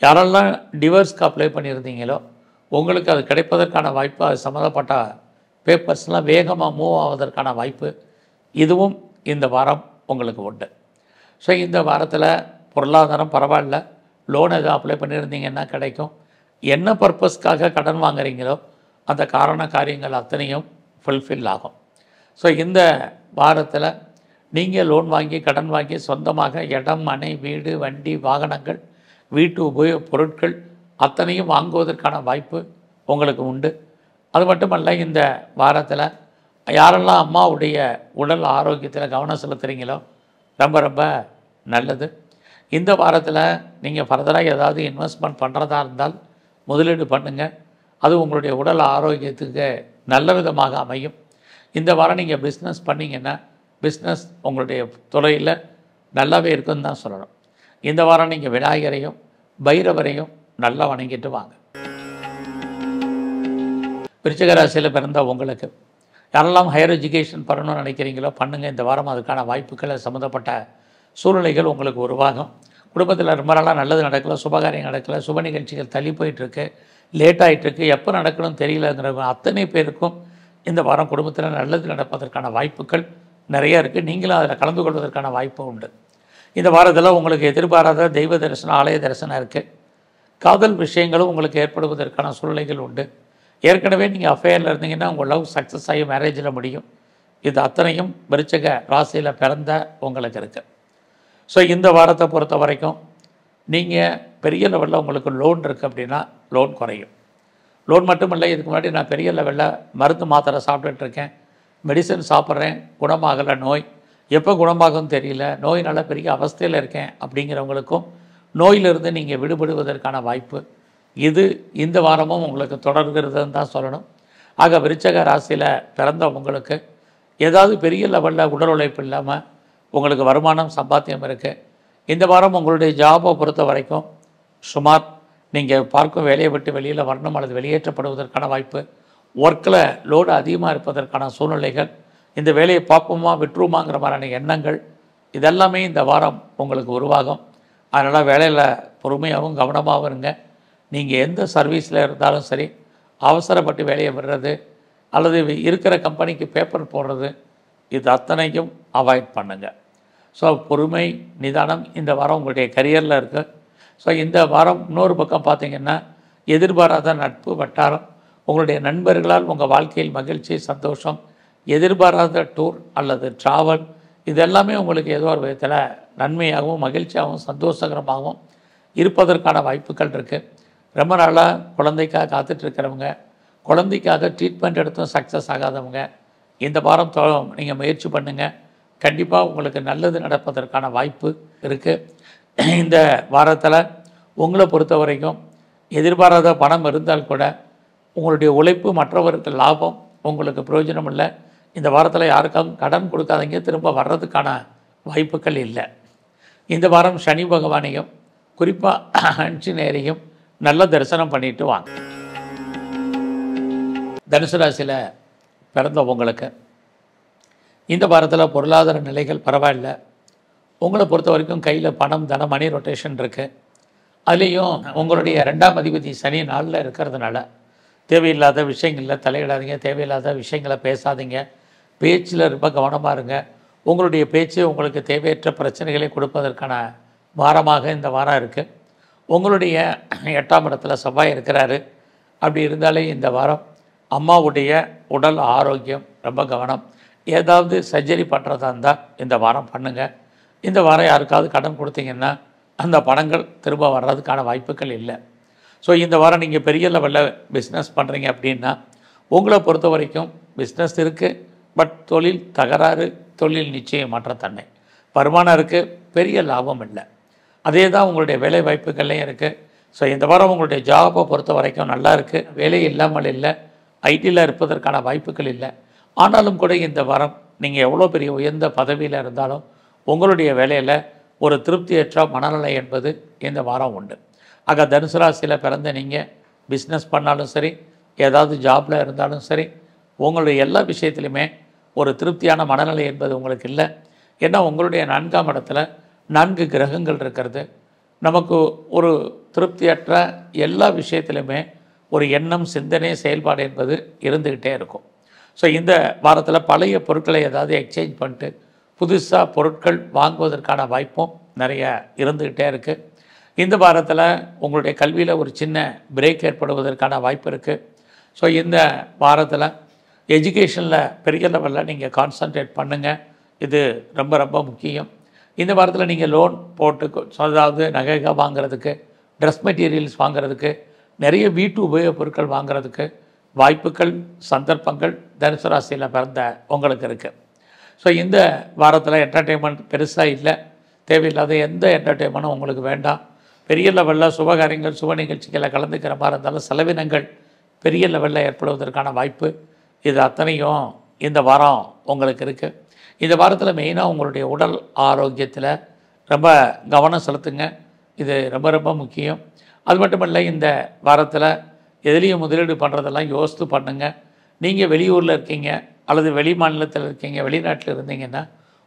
யாரெல்லாம் டிவோர்ஸ்க்கு அப்ளை பண்ணியிருந்தீங்களோ உங்களுக்கு அது கிடைப்பதற்கான வாய்ப்பு, அது சம்மந்தப்பட்ட பேப்பர்ஸ்லாம் வேகமாக மூவ் ஆவதற்கான வாய்ப்பு இதுவும் இந்த வாரம் உங்களுக்கு உண்டு. ஸோ இந்த வாரத்தில் பொருளாதாரம் பரவாயில்ல. லோன் எதுவும் அப்ளை பண்ணியிருந்தீங்கன்னா கிடைக்கும். என்ன பர்பஸ்க்காக கடன் வாங்குறீங்களோ அந்த காரியங்கள் அத்தனையும் ஃபுல்ஃபில் ஆகும். ஸோ இந்த வாரத்தில் நீங்கள் லோன் வாங்கி, கடன் வாங்கி சொந்தமாக இடம், மனை, வீடு, வண்டி, வாகனங்கள், வீட்டு உபயோகப் பொருட்கள் அத்தனையும் வாங்குவதற்கான வாய்ப்பு உங்களுக்கு உண்டு. அது மட்டுமல்ல, இந்த வாரத்தில் யாரெல்லாம் அம்மாவுடைய உடல் ஆரோக்கியத்தில் கவனம் செலுத்துகிறீங்களோ ரொம்ப ரொம்ப நல்லது. இந்த வாரத்தில் நீங்கள் ஃபர்தராக ஏதாவது இன்வெஸ்ட்மெண்ட் பண்ணுறதா இருந்தால் முதலீடு பண்ணுங்கள். அது உங்களுடைய உடல் ஆரோக்கியத்துக்கு நல்ல விதமாக அமையும். இந்த வாரம் நீங்கள் பிஸ்னஸ் பண்ணிங்கன்னா பிஸ்னஸ் உங்களுடைய துறையில் நல்லாவே இருக்குன்னு தான் சொல்லணும். இந்த வாரம் நீங்கள் விநாயகரையும் பைரவரையும் நல்லா வணங்கிட்டு வாங்க. விருச்சிக ராசியில் பிறந்த உங்களுக்கு யாரெல்லாம் ஹையர் எஜுகேஷன் பண்ணணும்னு நினைக்கிறீங்களோ பண்ணுங்கள். இந்த வாரம் அதுக்கான வாய்ப்புகள், சம்மந்தப்பட்ட சூழ்நிலைகள் உங்களுக்கு உருவாகும். குடும்பத்தில் ரொம்ப நாளாக நல்லது நடக்கலை, சுபகாரியம் நடக்கலை, சுப நிகழ்ச்சிகள் தள்ளி போயிட்டுருக்கு, லேட் ஆகிட்டுருக்கு, எப்போ நடக்கணும்னு தெரியலங்கிறவங்க அத்தனை பேருக்கும் இந்த வாரம் குடும்பத்தில் நல்லது நடப்பதற்கான வாய்ப்புகள் நிறையா இருக்குது. நீங்களும் அதில் கலந்து கொள்வதற்கான வாய்ப்பு உண்டு. இந்த வாரத்தில் உங்களுக்கு எதிர்பாராத தெய்வ தரிசனம், ஆலய தரிசனம் இருக்குது. காதல் விஷயங்களும் உங்களுக்கு ஏற்படுவதற்கான சூழ்நிலைகள் உண்டு. ஏற்கனவே நீங்கள் அஃபேரில் இருந்தீங்கன்னா உங்கள் லவ் சக்ஸஸ் ஆகி மேரேஜில் முடியும். இது அத்தனையும் விருச்சிக ராசியில் பிறந்த உங்களுக்கு இருக்குது. ஸோ இந்த வாரத்தை பொறுத்த வரைக்கும் நீங்கள் பெரிய லெவலில் உங்களுக்கு லோன் இருக்குது அப்படின்னா லோன் குறையும். லோன் மட்டும் இல்லை, இதுக்கு முன்னாடி நான் பெரிய லெவலில் மருந்து மாத்திரை சாப்பிட்டுட்ருக்கேன், மெடிசன் சாப்பிட்றேன், குணமாகலை, நோய் எப்போ குணமாகும்னு தெரியல, நோயினால் பெரிய அவஸ்தையில் இருக்கேன் அப்படிங்கிறவங்களுக்கும் நோயிலிருந்து நீங்கள் விடுபடுவதற்கான வாய்ப்பு இது இந்த வாரமும் உங்களுக்கு தொடர்கிறதுன்னு தான் சொல்லணும். ஆக விருச்சிக ராசியில் பிறந்த உங்களுக்கு ஏதாவது பெரிய லெவலில் உடல் உழைப்பு இல்லாமல் உங்களுக்கு வருமானம், சம்பாத்தியம் இருக்குது. இந்த வாரம் உங்களுடைய ஜாபை பொறுத்த வரைக்கும் சுமார் நீங்கள் பார்க்கும் வேலையை விட்டு வெளியில் வரணும் அல்லது வெளியேற்றப்படுவதற்கான வாய்ப்பு, ஒர்க்கில் லோடு அதிகமாக இருப்பதற்கான சூழ்நிலைகள், இந்த வேலையை பார்ப்போமா விட்டுருமாங்கிற மாதிரியான எண்ணங்கள் இதெல்லாமே இந்த வாரம் உங்களுக்கு உருவாகும். அதனால் வேலையில் பொறுமையாகவும் கவனமாகவும் இருங்க. நீங்கள் எந்த சர்வீஸில் இருந்தாலும் சரி, அவசரப்பட்டு வேலையை விடுறது அல்லது இருக்கிற கம்பெனிக்கு பேப்பர் போடுறது இது அத்தனையும் அவாய்ட் பண்ணுங்கள். ஸோ பொறுமை, நிதானம் இந்த வாரம் உங்களுடைய கரியரில் இருக்குது. ஸோ இந்த வாரம் இன்னொரு பக்கம் பார்த்திங்கன்னா எதிர்பாராத நட்பு வட்டாரம், உங்களுடைய நண்பர்களால் உங்கள் வாழ்க்கையில் மகிழ்ச்சி, சந்தோஷம், எதிர்பாராத டூர் அல்லது ட்ராவல், இதெல்லாமே உங்களுக்கு ஏதோ ஒரு விதத்தில் நன்மையாகவும் மகிழ்ச்சியாகவும் சந்தோஷகரமாகவும் இருப்பதற்கான வாய்ப்புகள் இருக்குது. ரொம்ப நாளாக குழந்தைக்காக காத்துட்ருக்கிறவங்க, குழந்தைக்காக ட்ரீட்மெண்ட் எடுத்தும் சக்ஸஸ் ஆகாதவங்க, இந்த வாரம் நீங்கள் முயற்சி பண்ணுங்கள். கண்டிப்பாக உங்களுக்கு நல்லது நடப்பதற்கான வாய்ப்பு இருக்குது. இந்த வாரத்தில் உங்களை பொறுத்த வரைக்கும் எதிர்பாராத பணம் இருந்தால் கூட உங்களுடைய உழைப்பு மற்றவருக்கு லாபம், உங்களுக்கு பிரயோஜனம் இல்லை. இந்த வாரத்தில் யாருக்காகவும் கடன் கொடுக்காதீங்க, திரும்ப வர்றதுக்கான வாய்ப்புகள் இல்லை. இந்த வாரம் சனி பகவானையும் குறிப்பாக ஆஞ்சநேயரையும் நல்ல தரிசனம் பண்ணிட்டு வாங்க. தனுசு ராசியில் பிறந்த உங்களுக்கு இந்த வாரத்தில் பொருளாதார நிலைகள் பரவாயில்லை. உங்களை பொறுத்த வரைக்கும் கையில் பணம், தன, மணி ரொட்டேஷன் இருக்குது. அதுலேயும் உங்களுடைய 2ஆம் அதிபதி சனி நாளில் இருக்கிறதுனால தேவையில்லாத விஷயங்களில் தலையிடாதீங்க, தேவையில்லாத விஷயங்களை பேசாதீங்க, பேச்சில் ரொம்ப கவனமாக இருங்க. உங்களுடைய பேச்சு உங்களுக்கு தேவையற்ற பிரச்சனைகளை கொடுப்பதற்கான வாரமாக இந்த வாரம் இருக்குது. உங்களுடைய 8ஆம் இடத்துல செவ்வாய் இருக்கிறாரு. அப்படி இருந்தாலே இந்த வாரம் அம்மாவுடைய உடல் ஆரோக்கியம் ரொம்ப கவனம். ஏதாவது சர்ஜரி பண்ணுறதா இருந்தால் இந்த வாரம் பண்ணுங்கள். இந்த வாரம் யாருக்காவது கடன் கொடுத்தீங்கன்னா அந்த பணங்கள் திரும்ப வர்றதுக்கான வாய்ப்புகள் இல்லை. ஸோ இந்த வாரம் நீங்கள் பெரிய லெவலில் பிஸ்னஸ் பண்ணுறீங்க அப்படின்னா உங்களை பொறுத்த வரைக்கும் பிஸ்னஸ் இருக்குது, பட் தொழில் தகராறு, தொழில் நிச்சயம் மாற்றத்தன்மை, வருமானம் இருக்குது, பெரிய லாபம் இல்லை. அதே தான் உங்களுடைய வேலை வாய்ப்புகள்லையும் இருக்குது. ஸோ இந்த வாரம் உங்களுடைய ஜாபை பொறுத்த வரைக்கும் நல்லா இருக்குது, வேலை இல்லாமல் இல்லை, ஐடியில் இருப்பதற்கான வாய்ப்புகள் இல்லை. ஆனாலும் கூட இந்த வாரம் நீங்கள் எவ்வளோ பெரிய உயர்ந்த பதவியில் இருந்தாலும் உங்களுடைய வேலையில் ஒரு திருப்தியற்ற மனநிலை என்பது இந்த வாரம் உண்டு. ஆக தனுசு ராசியில் பிறந்த நீங்கள் பிஸ்னஸ் பண்ணாலும் சரி, ஏதாவது ஜாபில் இருந்தாலும் சரி, உங்களுடைய எல்லா விஷயத்துலையுமே ஒரு திருப்தியான மனநிலை என்பது உங்களுக்கு இல்லை. ஏன்னா உங்களுடைய 4ஆம் இடத்துல 4 கிரகங்கள் இருக்கிறது. நமக்கு ஒரு திருப்தியற்ற எல்லா விஷயத்துலையுமே ஒரு எண்ணம், சிந்தனை, செயல்பாடு என்பது இருந்துக்கிட்டே இருக்கும். ஸோ இந்த வாரத்தில் பழைய பொருட்களை ஏதாவது எக்ஸ்சேஞ்ச் பண்ணிட்டு புதுசாக பொருட்கள் வாங்குவதற்கான வாய்ப்பும் நிறைய இருந்துக்கிட்டே இருக்குது. இந்த வாரத்தில் உங்களுடைய கல்வியில் ஒரு சின்ன பிரேக் ஏற்படுவதற்கான வாய்ப்பு இருக்குது. ஸோ இந்த வாரத்தில் எஜுகேஷனில் பெரிய லெவலில் நீங்கள் கான்சன்ட்ரேட் பண்ணுங்கள், இது ரொம்ப ரொம்ப முக்கியம். இந்த வாரத்தில் நீங்கள் லோன் போட்டு, அதாவது நகைகள் வாங்குறதுக்கு, ட்ரெஸ் மெட்டீரியல்ஸ் வாங்குறதுக்கு, நிறைய வீட்டு உபயோகப் பொருட்கள் வாங்குறதுக்கு வாய்ப்புகள், சந்தர்ப்பங்கள் தனுசு ராசியில் பிறந்த உங்களுக்கு இருக்குது. ஸோ இந்த வாரத்தில் என்டர்டெயின்மெண்ட் பெருசாக இல்லை, தேவையில்லாத எந்த என்டர்டெயின்மெண்ட்டும் உங்களுக்கு வேண்டாம். பெரிய லெவலில் சுபகாரியங்கள், சுப நிகழ்ச்சிகளில் கலந்துக்கிற மாதிரி இருந்தாலும் செலவினங்கள் பெரிய லெவலில் ஏற்படுவதற்கான வாய்ப்பு, இது அத்தனையும் இந்த வாரம் உங்களுக்கு இருக்குது. இந்த வாரத்தில் மெயினாக உங்களுடைய உடல் ஆரோக்கியத்தில் ரொம்ப கவனம் செலுத்துங்க, இது ரொம்ப ரொம்ப முக்கியம். அது மட்டும் இல்லை, இந்த வாரத்தில் எதுலேயும் முதலீடு பண்ணுறதெல்லாம் யோசித்து பண்ணுங்கள். நீங்கள் வெளியூரில் இருக்கீங்க அல்லது வெளி மாநிலத்தில் இருக்கீங்க, வெளிநாட்டில் இருந்தீங்கன்னா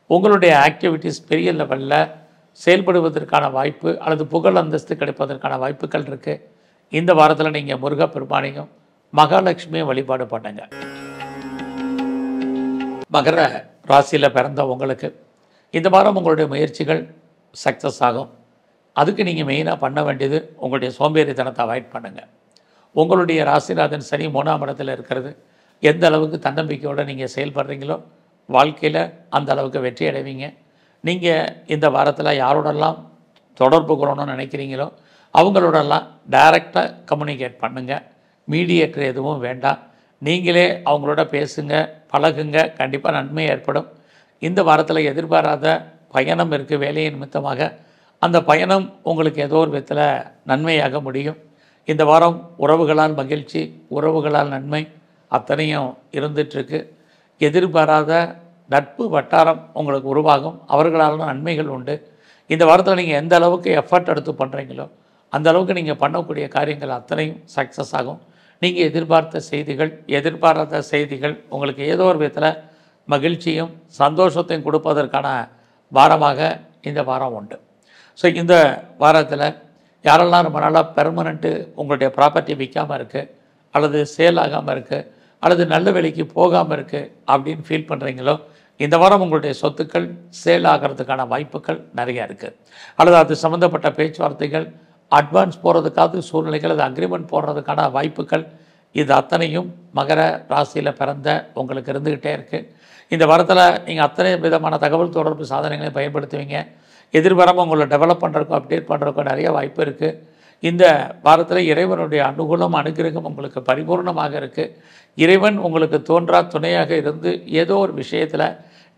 உங்களுடைய ஆக்டிவிட்டீஸ் பெரிய லெவலில் செயல்படுவதற்கான வாய்ப்பு அல்லது புகழ் அந்தஸ்து கிடைப்பதற்கான வாய்ப்புகள் இருக்குது. இந்த வாரத்தில் நீங்கள் முருகப்பெருமானையும் மகாலட்சுமியும் வழிபாடு பண்ணுங்க. மகர ராசியில் பிறந்த உங்களுக்கு இந்த வாரம் உங்களுடைய முயற்சிகள் சக்ஸஸ் ஆகும். அதுக்கு நீங்கள் மெயினாக பண்ண வேண்டியது உங்களுடைய சோம்பேறித்தனத்தை அவாய்ட் பண்ணுங்கள். உங்களுடைய ராசிநாதன் சனி 3ஆம் இடத்துல இருக்கிறது. எந்த அளவுக்கு தன்னம்பிக்கையோடு நீங்கள் செயல்படுறீங்களோ வாழ்க்கையில் அந்த அளவுக்கு வெற்றி அடைவீங்க. நீங்கள் இந்த வாரத்தில் யாரோடெல்லாம் தொடர்பு கொள்ளணும்னு நினைக்கிறீங்களோ அவங்களோடெல்லாம் டைரெக்டாக கம்யூனிகேட் பண்ணுங்கள். மீடியேட்டர் எதுவும் வேண்டாம், நீங்களே அவங்களோட பேசுங்க, பழகுங்க, கண்டிப்பாக நன்மை ஏற்படும். இந்த வாரத்தில் எதிர்பாராத பயணம் இருக்குது வேலையின் நிமித்தமாக. அந்த பயணம் உங்களுக்கு ஏதோ ஒரு விதத்தில் நன்மையாக முடியும். இந்த வாரம் உறவுகளால் மகிழ்ச்சி, உறவுகளால் நன்மை அத்தனையும் இருந்துகிட்ருக்கு. எதிர்பாராத நட்பு வட்டாரம் உங்களுக்கு உருவாகும், அவர்களாலும் நன்மைகள் உண்டு. இந்த வாரத்தில் நீங்கள் எந்த அளவுக்கு எஃபர்ட் எடுத்து பண்ணுறீங்களோ அந்த அளவுக்கு நீங்கள் பண்ணக்கூடிய காரியங்கள் அத்தனையும் சக்ஸஸ் ஆகும். நீங்கள் எதிர்பாராத செய்திகள் உங்களுக்கு ஏதோ ஒரு விதத்தில் மகிழ்ச்சியும் சந்தோஷத்தையும் கொடுப்பதற்கான வாரமாக இந்த வாரம் உண்டு. ஸோ இந்த வாரத்தில் யாரெல்லாம் ரொம்ப நாளாக பெர்மனண்ட்டு உங்களுடைய ப்ராப்பர்ட்டி விற்காமல் இருக்குது அல்லது சேல் ஆகாமல் இருக்குது அல்லது நல்ல விலைக்கு போகாமல் இருக்குது அப்படின்னு ஃபீல் பண்ணுறீங்களோ இந்த வாரம் உங்களுடைய சொத்துக்கள் சேல் ஆகிறதுக்கான வாய்ப்புகள் நிறையா இருக்குது. அல்லது அது சம்மந்தப்பட்ட பேச்சுவார்த்தைகள் அட்வான்ஸ் போகிறதுக்காவது சூழ்நிலைகள், அது அக்ரிமெண்ட் போடுறதுக்கான வாய்ப்புகள், இது அத்தனையும் மகர ராசியில் பிறந்த உங்களுக்கு இருந்துக்கிட்டே இருக்குது. இந்த வாரத்தில் நீங்கள் அத்தனை விதமான தகவல் தொடர்பு சாதனங்களையும் பயன்படுத்துவீங்க. எதிர்பாராமல் உங்களை டெவலப் பண்ணுறதுக்கோ அப்டேட் பண்ணுறதுக்கோ நிறைய வாய்ப்பு இருக்குது. இந்த வாரத்தில் இறைவனுடைய அனுகூலம், அனுகிரகம் உங்களுக்கு பரிபூர்ணமாக இருக்குது. இறைவன் உங்களுக்கு தோன்றா துணையாக இருந்து ஏதோ ஒரு விஷயத்தில்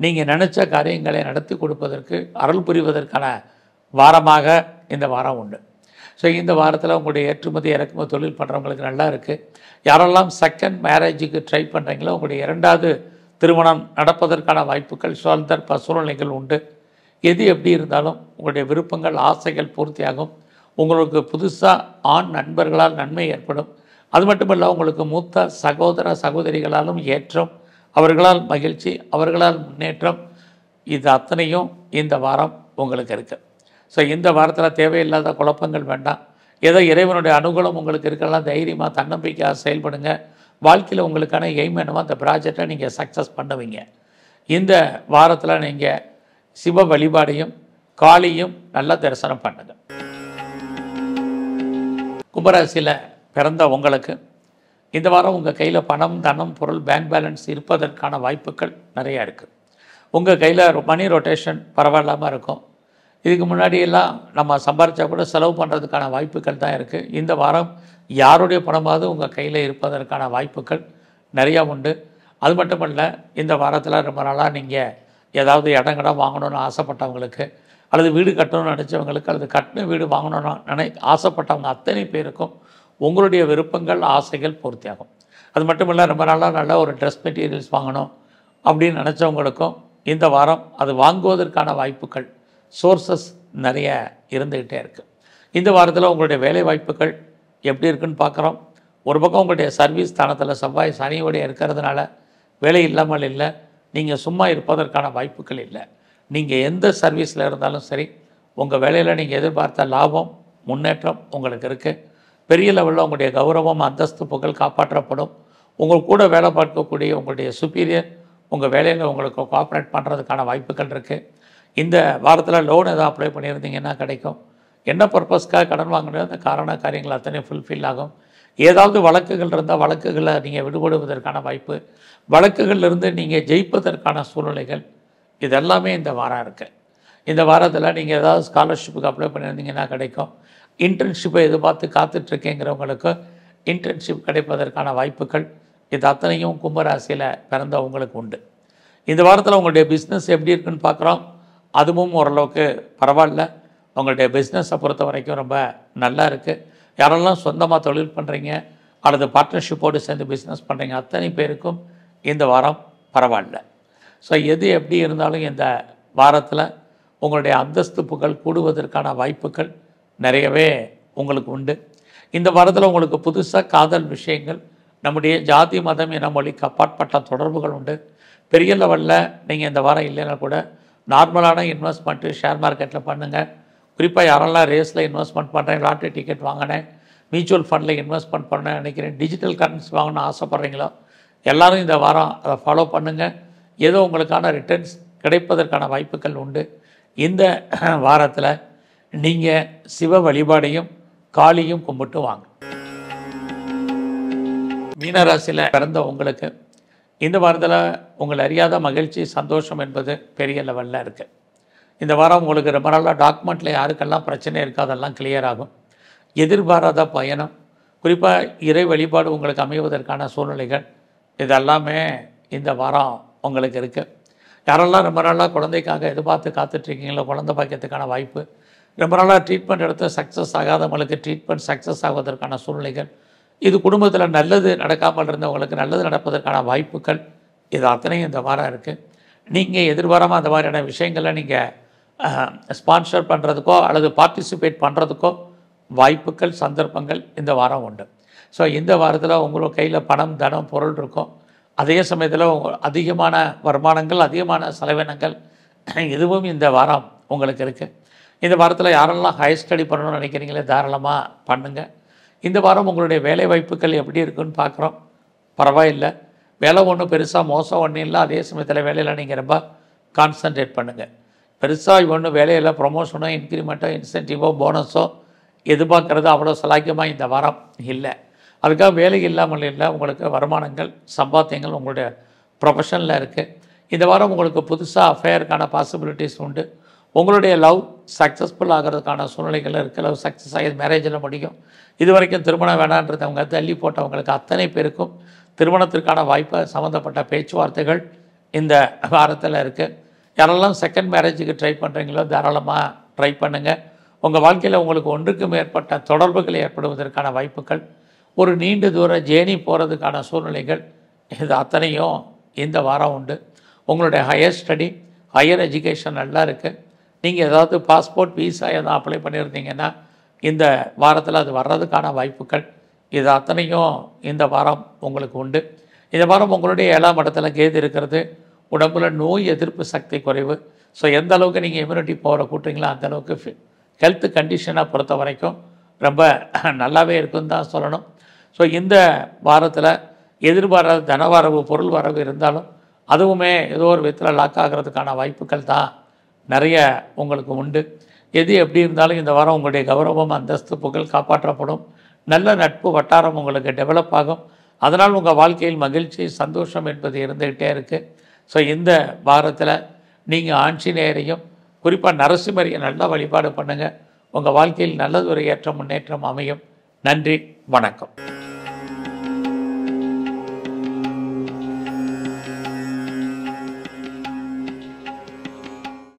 நீங்கள் நினச்ச காரியங்களை நடத்தி கொடுப்பதற்கு, அருள் புரிவதற்கான வாரமாக இந்த வாரம் உண்டு. ஸோ இந்த வாரத்தில் உங்களுடைய ஏற்றுமதி இறக்குமதி தொழில் பண்ணுறவங்களுக்கு நல்லா இருக்குது. யாரெல்லாம் செகண்ட் மேரேஜுக்கு ட்ரை பண்ணுறீங்களோ உங்களுடைய 2வது திருமணம் நடப்பதற்கான வாய்ப்புகள், சந்தர்ப்ப சூழ்நிலைகள் உண்டு. எது எப்படி இருந்தாலும் உங்களுடைய விருப்பங்கள், ஆசைகள் பூர்த்தியாகும். உங்களுக்கு புதுசாக ஆண் நண்பர்களால் நன்மை ஏற்படும். அது மட்டுமல்ல, உங்களுக்கு மூத்த சகோதர சகோதரிகளாலும் ஏற்றம், அவர்களால் மகிழ்ச்சி, அவர்களால் முன்னேற்றம், இது அத்தனையும் இந்த வாரம் உங்களுக்கு இருக்குது. ஸோ இந்த வாரத்தில் தேவையில்லாத குழப்பங்கள் வேண்டாம். ஏதோ இறைவனுடைய அனுகூலம் உங்களுக்கு இருக்கலாம். தைரியமாக தன்னம்பிக்கையாக செயல்படுங்க. வாழ்க்கையில் உங்களுக்கான எய்ம் என்னமோ அந்த ப்ராஜெக்டை நீங்கள் சக்ஸஸ் பண்ணுவீங்க. இந்த வாரத்தில் நீங்கள் சிவ வழிபாடையும் காளியும் நல்லா தரிசனம் பண்ணுங்க. கும்பராசியில் பிறந்த உங்களுக்கு இந்த வாரம் உங்கள் கையில் பணம், தனம், பொருள், பேங்க் பேலன்ஸ் இருப்பதற்கான வாய்ப்புகள் நிறையா இருக்குது. உங்கள் கையில் மணி ரொட்டேஷன் பரவாயில்லாமல் இருக்கும். இதுக்கு முன்னாடியெல்லாம் நம்ம சம்பாரித்தா கூட செலவு பண்ணுறதுக்கான வாய்ப்புகள் தான் இருக்குது. இந்த வாரம் யாருடைய பணமாவது உங்கள் கையில் இருப்பதற்கான வாய்ப்புகள் நிறையா உண்டு. அது மட்டுமல்ல, இந்த வாரத்தில் ரொம்ப நாளாக நீங்கள் ஏதாவது இடங்கடம் வாங்கணும்னு ஆசைப்பட்டவங்களுக்கு, அல்லது வீடு கட்டணும்னு நினச்சவங்களுக்கு, அல்லது கட்டின வீடு வாங்கணும்னு ஆசைப்பட்டவங்க அத்தனை பேருக்கும் உங்களுடைய விருப்பங்கள், ஆசைகள் பூர்த்தியாகும். அது மட்டும் இல்லை, ரொம்ப நாளாக நல்ல ஒரு ட்ரெஸ் மெட்டீரியல்ஸ் வாங்கணும் அப்படின்னு நினச்சவங்களுக்கும் இந்த வாரம் அது வாங்குவதற்கான வாய்ப்புகள், சோர்சஸ் நிறைய இருந்துக்கிட்டே இருக்குது. இந்த வாரத்தில் உங்களுடைய வேலை வாய்ப்புகள் எப்படி இருக்குன்னு பார்க்குறோம். ஒரு பக்கம் உங்களுடைய சர்வீஸ் ஸ்தானத்தில் செவ்வாய் சனியோடைய இருக்கிறதுனால வேலை இல்லாமல் இல்லை, நீங்கள் சும்மா இருப்பதற்கான வாய்ப்புகள் இல்லை. நீங்கள் எந்த சர்வீஸில் இருந்தாலும் சரி, உங்கள் வேலையில் நீங்கள் எதிர்பார்த்த லாபம், முன்னேற்றம் உங்களுக்கு இருக்குது. பெரிய லெவலில் உங்களுடைய கௌரவம், அந்தஸ்து, புகழ் காப்பாற்றப்படும். உங்கள் கூட வேலை பார்க்கக்கூடிய உங்களுடைய சுப்பீரியர் உங்கள் வேலையில் உங்களுக்கு கோஆப்ரேட் பண்ணுறதுக்கான வாய்ப்புகள் இருக்குது. இந்த வாரத்தில் லோன் எதாவது அப்ளை பண்ணியிருந்தீங்கன்னா கிடைக்கும். என்ன பர்பஸ்க்காக கடன் வாங்கினோ அந்த காரண காரியங்கள் அத்தனை ஃபுல்ஃபில் ஆகும். ஏதாவது வழக்குகள் இருந்தால் வழக்குகளை நீங்கள் விடுபடுவதற்கான வாய்ப்பு, வழக்குகளிலிருந்து நீங்கள் ஜெயிப்பதற்கான சூழ்நிலைகள், இதெல்லாமே இந்த வாரம் இருக்குது. இந்த வாரத்தில் நீங்கள் ஏதாவது ஸ்காலர்ஷிப்புக்கு அப்ளை பண்ணியிருந்தீங்கன்னா கிடைக்கும். இன்டர்ன்ஷிப்பை எதிர்பார்த்து காத்துட்ருக்கேங்கிறவங்களுக்கு இன்டர்ன்ஷிப் கிடைப்பதற்கான வாய்ப்புகள், இது அத்தனையும் கும்பராசியில் பிறந்த உங்களுக்கு உண்டு. இந்த வாரத்தில் உங்களுடைய பிஸ்னஸ் எப்படி இருக்குன்னு பார்க்குறோம். அதுவும் ஓரளவுக்கு பரவாயில்ல. உங்களுடைய பிஸ்னஸை பொறுத்த வரைக்கும் ரொம்ப நல்லா இருக்குது. யாரெல்லாம் சொந்தமாக தொழில் பண்ணுறீங்க அல்லது பார்ட்னர்ஷிப்போடு சேர்ந்து பிஸ்னஸ் பண்ணுறீங்க அத்தனை பேருக்கும் இந்த வாரம் பரவாயில்ல. ஸோ எது எப்படி இருந்தாலும் இந்த வாரத்தில் உங்களுடைய அந்தஸ்து, புகழ் கூடுவதற்கான வாய்ப்புகள் நிறையவே உங்களுக்கு உண்டு. இந்த வாரத்தில் உங்களுக்கு புதுசாக காதல் விஷயங்கள், நம்முடைய ஜாதி, மதம், இன, மொழிக்கு அப்பாற்பட்ட தொடர்புகள் உண்டு. பெரிய லெவலில் நீங்கள் இந்த வாரம் இல்லைன்னா கூட நார்மலான இன்வெஸ்ட்மெண்ட்டு ஷேர் மார்க்கெட்டில் பண்ணுங்கள். குறிப்பாக யாரெல்லாம் ரேஸில் இன்வெஸ்ட்மெண்ட் பண்ணுறேன், லாட்ரி டிக்கெட் வாங்கினேன், மியூச்சுவல் ஃபண்டில் இன்வெஸ்ட்மெண்ட் பண்ணேன் நினைக்கிறேன், டிஜிட்டல் கரன்சி வாங்கணும்னு ஆசைப்பட்றீங்களோ எல்லோரும் இந்த வாரம் அதை ஃபாலோ பண்ணுங்கள். ஏதோ உங்களுக்கான ரிட்டர்ன்ஸ் கிடைப்பதற்கான வாய்ப்புகள் உண்டு. இந்த வாரத்தில் நீங்கள் சிவ வழிபாடையும் காளியும் கும்பிட்டு வாங்க. மீனராசியில் பிறந்த உங்களுக்கு இந்த வாரத்தில் உங்களை அறியாத மகிழ்ச்சி, சந்தோஷம் என்பது பெரிய லெவலில் இருக்குது. இந்த வாரம் உங்களுக்கு ரொம்ப நாளாக டாக்குமெண்ட்டில் யாருக்கெல்லாம் பிரச்சனை இருக்கோ அதெல்லாம் கிளியர் ஆகும். எதிர்பாராத பயணம், குறிப்பாக இறை வழிபாடு உங்களுக்கு அமைவதற்கான சூழ்நிலைகள், இதெல்லாமே இந்த வாரம் உங்களுக்கு இருக்குது. யாரெல்லாம் ரொம்ப நாளாக குழந்தைக்காக எதிர்பார்த்து காத்துட்ருக்கீங்களோ குழந்தை பாக்கியத்துக்கான வாய்ப்பு, ரொம்ப நாளாக ட்ரீட்மெண்ட் எடுத்து சக்ஸஸ் ஆகாதவங்களுக்கு ட்ரீட்மெண்ட் சக்ஸஸ் ஆவதற்கான சூழ்நிலைகள், இது குடும்பத்தில் நல்லது நடக்காமல் இருந்தவங்களுக்கு நல்லது நடப்பதற்கான வாய்ப்புகள், இது அத்தனையும் இந்த வாரம் இருக்குது. நீங்கள் எதிர்பாராமல் அந்த மாதிரியான விஷயங்களை நீங்கள் ஸ்பான்சர் பண்ணுறதுக்கோ அல்லது பார்ட்டிசிபேட் பண்ணுறதுக்கோ வாய்ப்புகள், சந்தர்ப்பங்கள் இந்த வாரம் உண்டு. ஸோ இந்த வாரத்தில் உங்களோட கையில் பணம், தனம், பொருள் இருக்கும். அதே சமயத்தில் அதிகமான வருமானங்கள், அதிகமான செலவினங்கள், இதுவும் இந்த வாரம் உங்களுக்கு இருக்குது. இந்த வாரத்தில் யாரெல்லாம் ஹையர் ஸ்டடி பண்ணணும்னு நினைக்கிறீங்களே தாராளமாக பண்ணுங்கள். இந்த வாரம் உங்களுடைய வேலை வாய்ப்புகள் எப்படி இருக்குன்னு பார்க்குறோம். பரவாயில்லை, வேலை ஒன்றும் பெருசாக மோசம் ஒன்றும் இல்லை. அதே சமயத்தில் வேலையில் நீங்கள் ரொம்ப கான்சன்ட்ரேட் பண்ணுங்கள். பெருசாக ஒன்றும் வேலையில் ப்ரொமோஷனோ, இன்க்ரிமெண்ட்டோ, இன்சென்டிவோ, போனஸோ எதிர்பார்க்கறது அவ்வளோ சலாக்கியமாக இந்த வாரம் இல்லை. அதுக்காக வேலை இல்லாமல் இல்லை, உங்களுக்கு வருமானங்கள் சம்பாத்தியங்கள் உங்களுடைய ப்ரொஃபஷனில் இருக்குது. இந்த வாரம் உங்களுக்கு புதுசாக அஃபேருக்கான பாசிபிலிட்டிஸ் உண்டு. உங்களுடைய லவ் சக்ஸஸ்ஃபுல் ஆகிறதுக்கான சூழ்நிலைகள் இருக்குது. லவ் சக்ஸஸ் ஆகி மேரேஜில் முடியும். இது வரைக்கும் திருமணம் வேணான்றவங்க தள்ளி போட்டவங்களுக்கு அத்தனை பேருக்கும் திருமணத்திற்கான வாய்ப்பை சம்மந்தப்பட்ட பேச்சுவார்த்தைகள் இந்த வாரத்தில் இருக்குது. யாரெல்லாம் செகண்ட் மேரேஜுக்கு ட்ரை பண்ணுறீங்களோ தாராளமாக ட்ரை பண்ணுங்கள். உங்கள் வாழ்க்கையில் உங்களுக்கு ஒன்றுக்கு மேற்பட்ட தொடர்புகள் ஏற்படுவதற்கான வாய்ப்புகள், ஒரு நீண்ட தூர ஜேர்னி போகிறதுக்கான சூழ்நிலைகள், இது அத்தனையும் இந்த வாரம் உண்டு. உங்களுடைய ஹையர் ஸ்டடி ஹையர் எஜுகேஷன் நல்லா இருக்குது. நீங்கள் ஏதாவது பாஸ்போர்ட் விசா எதாவது அப்ளை பண்ணியிருந்தீங்கன்னா இந்த வாரத்தில் அது வர்றதுக்கான வாய்ப்புகள், இது அத்தனையும் இந்த வாரம் உங்களுக்கு உண்டு. இந்த வாரம் உங்களுடைய 7ஆம் இடத்துல கேது இருக்கிறது. உடம்புல நோய் எதிர்ப்பு சக்தி குறைவு. ஸோ எந்த அளவுக்கு நீங்கள் இம்யூனிட்டி பவரை கூட்டுறீங்களோ அந்தளவுக்கு ஹெல்த் கண்டிஷனை பொறுத்த வரைக்கும் ரொம்ப நல்லாவே இருக்குன்னு தான் சொல்லணும். ஸோ இந்த வாரத்தில் எதிர்பாராத தனவரவு பொருள் வரவு இருந்தாலும் அதுவுமே ஏதோ ஒரு விதத்தில் லாக் ஆகிறதுக்கான வாய்ப்புகள் தான் நிறைய உங்களுக்கு உண்டு. எது எப்படி இருந்தாலும் இந்த வாரம் உங்களுடைய கௌரவம் அந்தஸ்து புகழ் காப்பாற்றப்படும். நல்ல நட்பு வட்டாரம் உங்களுக்கு டெவலப் ஆகும். அதனால் உங்கள் வாழ்க்கையில் மகிழ்ச்சி சந்தோஷம் என்பது இருந்துக்கிட்டே இருக்குது. ஸோ இந்த வாரத்தில் நீங்கள் ஆஞ்சநேயரையும் குறிப்பாக நரசிம்மரையும் நல்லா வழிபாடு பண்ணுங்கள். உங்கள் வாழ்க்கையில் நல்லது ஒரு ஏற்றம் முன்னேற்றம் அமையும். நன்றி, வணக்கம்.